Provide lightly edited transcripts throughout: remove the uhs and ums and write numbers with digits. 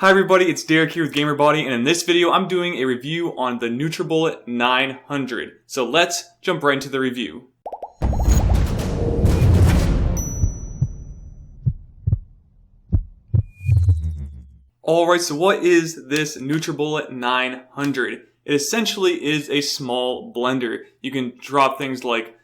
Hi everybody, it's Derek here with GamerBody, and in this video I'm doing a review on the Nutribullet 900. So let's jump right into the review. Alright, so what is this Nutribullet 900? It essentially is a small blender. You can drop things like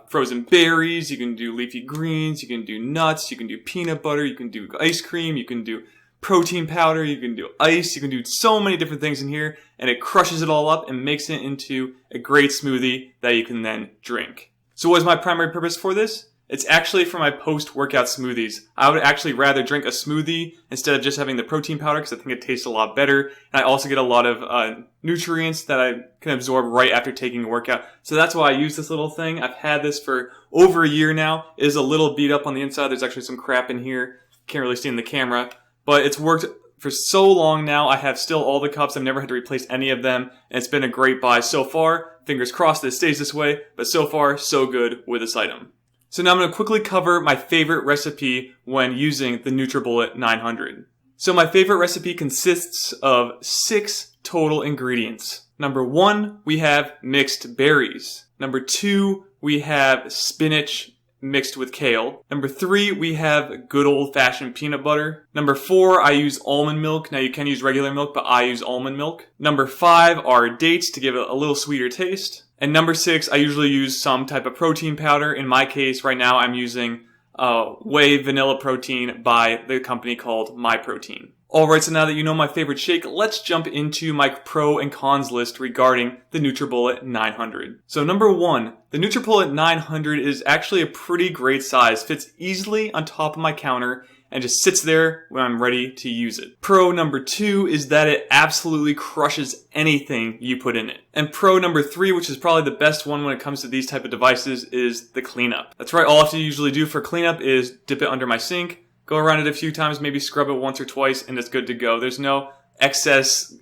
frozen berries, you can do leafy greens, you can do nuts, you can do peanut butter, you can do ice cream, you can do protein powder, you can do ice, you can do so many different things in here, and it crushes it all up and makes it into a great smoothie that you can then drink. So what is my primary purpose for this? It's actually for my post-workout smoothies. I would actually rather drink a smoothie instead of just having the protein powder because I think it tastes a lot better. And I also get a lot of nutrients that I can absorb right after taking a workout. So that's why I use this little thing. I've had this for over a year now. It is a little beat up on the inside. There's actually some crap in here. Can't really see in the camera. But it's worked for so long now. I have still all the cups. I've never had to replace any of them. And it's been a great buy so far. Fingers crossed that it stays this way. But so far, so good with this item. So now I'm going to quickly cover my favorite recipe when using the Nutribullet 900. So my favorite recipe consists of 6 total ingredients. Number 1, we have mixed berries. Number 2, we have spinach mixed with kale. Number 3, we have good old-fashioned peanut butter. Number 4, I use almond milk. Now you can use regular milk, but I use almond milk. Number 5 are dates to give it a little sweeter taste. And number 6, I usually use some type of protein powder. In my case, right now, I'm using whey vanilla protein by the company called MyProtein. Alright, so now that you know my favorite shake, let's jump into my pro and cons list regarding the Nutribullet 900. So number 1, the Nutribullet 900 is actually a pretty great size, fits easily on top of my counter, and just sits there when I'm ready to use it. Pro number 2 is that it absolutely crushes anything you put in it. And pro number 3, which is probably the best one when it comes to these type of devices, is the cleanup. That's right, all I have to usually do for cleanup is dip it under my sink, go around it a few times, maybe scrub it once or twice, and it's good to go. There's no excess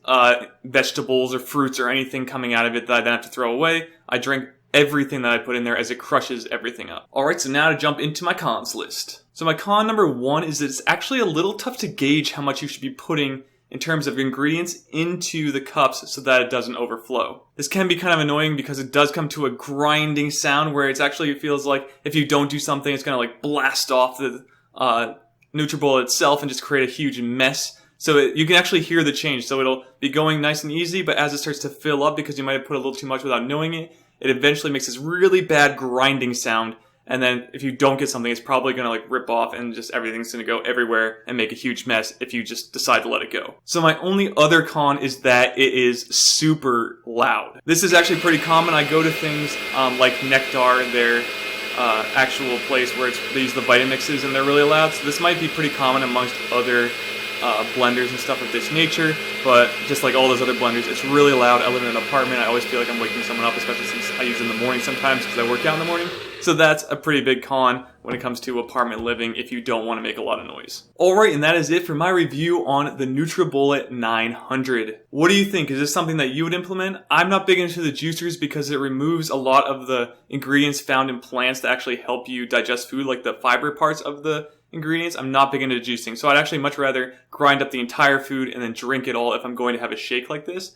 vegetables or fruits or anything coming out of it that I then have to throw away. I drink everything that I put in there as it crushes everything up. Alright, so now to jump into my cons list. So my con number 1 is that it's actually a little tough to gauge how much you should be putting in terms of ingredients into the cups so that it doesn't overflow. This can be kind of annoying because it does come to a grinding sound where it feels like if you don't do something, it's going to like blast off the Nutribullet itself and just create a huge mess. So you can actually hear the change. So it'll be going nice and easy, but as it starts to fill up because you might have put a little too much without knowing it, it eventually makes this really bad grinding sound. And then if you don't get something, it's probably going to like rip off and just everything's going to go everywhere and make a huge mess if you just decide to let it go. So my only other con is that it is super loud. This is actually pretty common. I go to things like Nectar, their actual place where they use the Vitamixes and they're really loud. So this might be pretty common amongst other blenders and stuff of this nature, but just like all those other blenders, it's really loud. I live in an apartment. I always feel like I'm waking someone up, especially since I use it in the morning sometimes because I work out in the morning. So that's a pretty big con when it comes to apartment living if you don't want to make a lot of noise. Alright, and that is it for my review on the Nutribullet 900. What do you think? Is this something that you would implement? I'm not big into the juicers because it removes a lot of the ingredients found in plants that actually help you digest food, like the fiber parts of the ingredients. I'm not big into juicing, so I'd actually much rather grind up the entire food and then drink it all if I'm going to have a shake like this.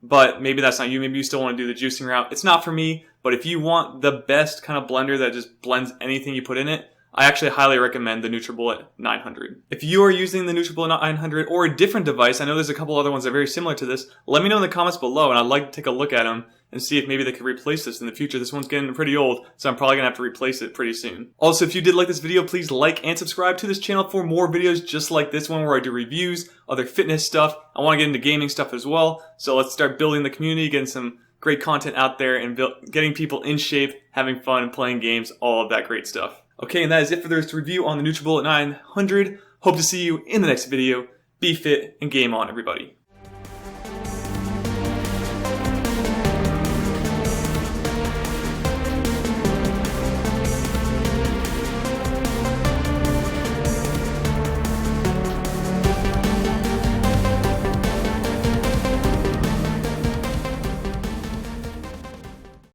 But maybe that's not you. Maybe you still want to do the juicing route. It's not for me, but if you want the best kind of blender that just blends anything you put in it, I actually highly recommend the Nutribullet 900. If you are using the Nutribullet 900 or a different device, I know there's a couple other ones that are very similar to this, let me know in the comments below and I'd like to take a look at them and see if maybe they could replace this in the future. This one's getting pretty old, so I'm probably going to have to replace it pretty soon. Also, if you did like this video, please like and subscribe to this channel for more videos just like this one where I do reviews, other fitness stuff. I want to get into gaming stuff as well, so let's start building the community, getting some great content out there and getting people in shape, having fun, playing games, all of that great stuff. Okay, and that is it for this review on the Nutribullet 900. Hope to see you in the next video. Be fit and game on, everybody.